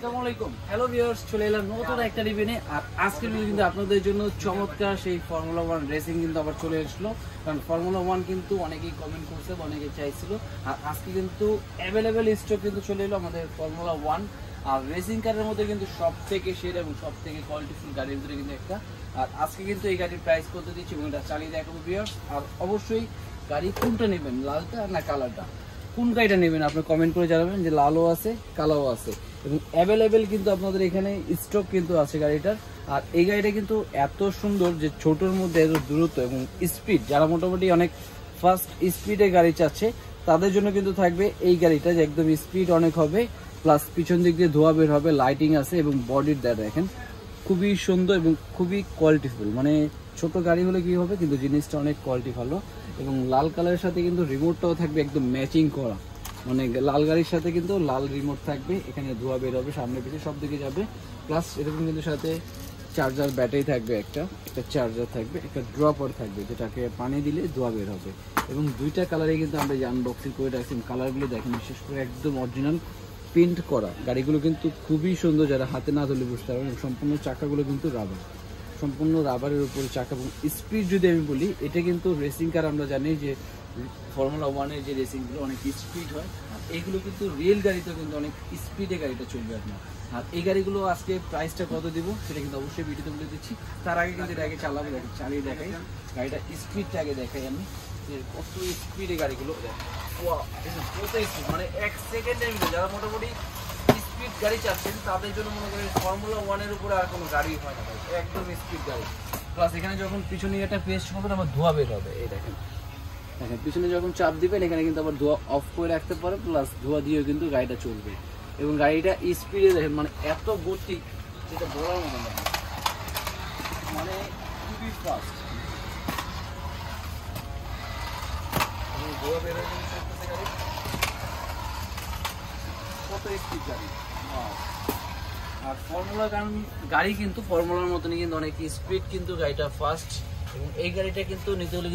আসসালামু আলাইকুম। Hello viewers, চলে এলাম নতুন একটা রিভিউ নিয়ে। আর আজকের ভিডিও কিন্তু আপনাদের জন্য চমৎকার সেই ফর্মুলা 1 রেসিং কিন্তু আবার চলে আসলো। কারণ ফর্মুলা 1 কিন্তু অনেকেই কমেন্ট করছে, অনেকেই চাইছিল। আর আজকে কিন্তু অ্যাভেলেবেল স্টক কিন্তু চলে এলো আমাদের ফর্মুলা 1 আর রেসিং কারের মধ্যে কিন্তু সবথেকে সেরা এবং সবথেকে কোয়ালিটিফুল গাড়ির ভিতরে কিন্তু একটা। আর আজকে কিন্তু এই গাড়ির প্রাইস কত দিচ্ছি এবং এটা চালিয়ে দেখাবো ভিউয়ার্স। আর অবশ্যই গাড়ি কোনটা নেবেন, লালটা না কালারটা, কোন গাড়িটা নেবেন আপনি কমেন্ট করে জানাবেন যে লালও আছে কালোও আছে এবং অ্যাভেলেবেল কিন্তু আপনাদের এখানে স্টক কিন্তু আছে গাড়িটার। আর এই গাড়িটা কিন্তু এত সুন্দর যে ছোটোর মধ্যে এত দ্রুত এবং স্পিড, যারা মোটামুটি অনেক ফাস্ট স্পিডে গাড়ি চাচ্ছে তাদের জন্য কিন্তু থাকবে এই গাড়িটা, যে একদম স্পিড অনেক হবে, প্লাস পিছন দিক দিয়ে ধোয়া বের হবে, লাইটিং আছে এবং বডির দ্বারা দেখেন খুবই সুন্দর এবং খুবই কোয়ালিটিফুল। মানে ছোট গাড়ি হলে কি হবে কিন্তু জিনিসটা অনেক কোয়ালিটি ভালো। এবং লাল কালারের সাথে কিন্তু রিমোটটাও থাকবে একদম ম্যাচিং করা, মানে লাল গাড়ির সাথে কিন্তু লাল রিমোট থাকবে, এখানে ধোয়া বের হবে, সামনে পিছনে সব দিকে যাবে। প্লাস এরকম কিন্তু সাথে চার্জার ব্যাটারি থাকবে, একটা চার্জার থাকবে, একটা ড্রপার থাকবে যেটাকে পানি দিলে ধোয়া বের হবে। এবং দুইটা কালারে কিন্তু আমরা যে আনবক্সিং করে রাখছি, কালারগুলো দেখেন বিশেষ করে একদম অরিজিনাল প্রিন্ট করা। গাড়িগুলো কিন্তু খুবই সুন্দর, যারা হাতে না ধরলে বুঝতে পারবেন। সম্পূর্ণ চাকাগুলো কিন্তু রাবার, সম্পূর্ণ রাবারের উপরে চাকা। এবং স্পিড যদি আমি বলি, এটা কিন্তু রেসিং কার আমরা জানি যে ফর্মুলা 1-এর যে রেসিংগুলো অনেক স্পিড হয়, আর এইগুলো কিন্তু রিয়েল গাড়িতেও কিন্তু অনেক স্পিডে গাড়িটা চলবে আপনার। আর এই গাড়িগুলো আজকে প্রাইসটা কত দিব সেটা কিন্তু অবশ্যই ভিডিওতে বলে দিচ্ছি। তার আগে কিন্তু এটা আগে চালাবো, চালিয়ে দেখাই গাড়িটা স্পিডটা আগে দেখাই আমি যে কত স্পিডে গাড়িগুলো, কত স্পিড, মানে 1 সেকেন্ডের ভিতরে। যারা মোটামুটি স্পিড গাড়ি চাচ্ছেন তাদের জন্য মনে করেন ফর্মুলা 1-এর উপরে আর কোনো গাড়ি হয় না, একদম স্পিড গাড়ি। প্লাস এখানে যখন পিছনে একটা পেস্ট করবেন আবার ধোয়া বের হবে, এই দেখেন দেখেন পিছনে যখন চাপ দিবেন এখানে কিন্তু আবার ধোয়া অফ করে রাখতে পারে, প্লাস ধোয়া দিয়েও কিন্তু গাড়িটা চলবে। এবং গাড়িটা স্পিডে দেখেন, মানে এত গতি যেটা বলার মতো না, মানে খুবই ফাস্ট। ধোয়া বের হয়ে চলতেছে গাড়ি, কত স্পিড গাড়ি। আর ফর্মুলা গাড়ি কিন্তু ফর্মুলার মতনই কিন্তু অনেক স্পিড, কিন্তু গাড়িটা ফাস্ট। এবং এই গাড়িটা কিন্তু নিতে হলে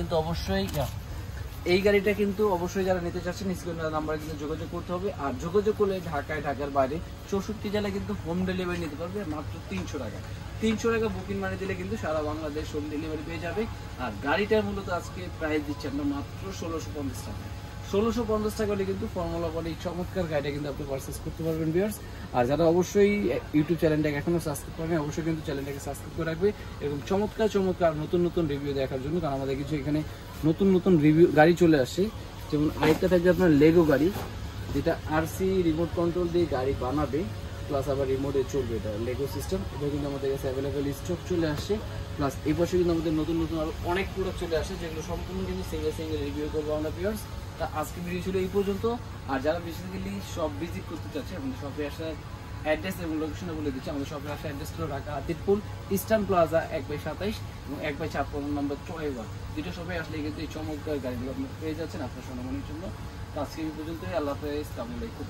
কিন্তু অবশ্যই যারা নিতে চাচ্ছেন স্ক্রিনের নাম্বারে কিন্তু যোগাযোগ করতে হবে। আর যোগাযোগ করলে ঢাকার বাইরে 64 জেলায় কিন্তু হোম ডেলিভারি নিতে পারবে মাত্র 300 টাকা। 300 টাকা বুকিং মানি দিলে কিন্তু সারা বাংলাদেশ হোম ডেলিভারি পেয়ে যাবে। আর গাড়িটার মূলত আজকে প্রাইস দিচ্ছে আমরা মাত্র 1650 টাকা। 1650 টাকা হলে কিন্তু ফর্মুলা 1 এই চমৎকার গাড়িটা কিন্তু আপনি পারচেস করতে পারবেন ভিউয়ার্স। আর যারা অবশ্যই ইউটিউব চ্যানেলটাকে এখনো সাবস্ক্রাইব করেন, অবশ্যই কিন্তু চ্যানেলটাকে সাবস্ক্রাইব করে রাখবে এবং চমৎকার নতুন রিভিউ দেখার জন্য। কারণ আমাদের কিছু এখানে নতুন রিভিউ গাড়ি চলে আসে। যেমন আরেকটা থাকবে আপনার লেগো গাড়ি, যেটা আরসি রিমোট কন্ট্রোল দিয়ে গাড়ি বানাবে, প্লাস আবার রিমোটে চলবে, এটা লেগো সিস্টেম। এটা কিন্তু আমাদের কাছে অ্যাভেলেবেল স্টক চলে আসছে। প্লাস এই পাশে কিন্তু আমাদের নতুন আরও অনেক প্রোডাক্ট চলে আসে, যেগুলো সম্পূর্ণ কিন্তু সিঙ্গেল রিভিউ করবো আমরা ভিউয়ার্স। তা আজকে ভিডিও ছিল এই পর্যন্ত। আর যারা বেসিক্যালি শপ ভিজিট করতে চাচ্ছে, আমাদের শপে আসার অ্যাড্রেস এবং লোকেশনে বলে দিচ্ছি। আমাদের শপে আসার অ্যাড্রেস হলো ঢাকা আতিরপুর ইস্টার্ন প্লাজা 1/27 এবং 1/56 নম্বর চড়াইবার। দুটো শপে আসলে কিন্তু এই চমৎকার গাড়িগুলো আপনি পেয়ে যাচ্ছেন আপনার সোনামণির জন্য। তো আজকে এই পর্যন্তই। আল্লাহ হাফেজ, আসসালামু আলাইকুম।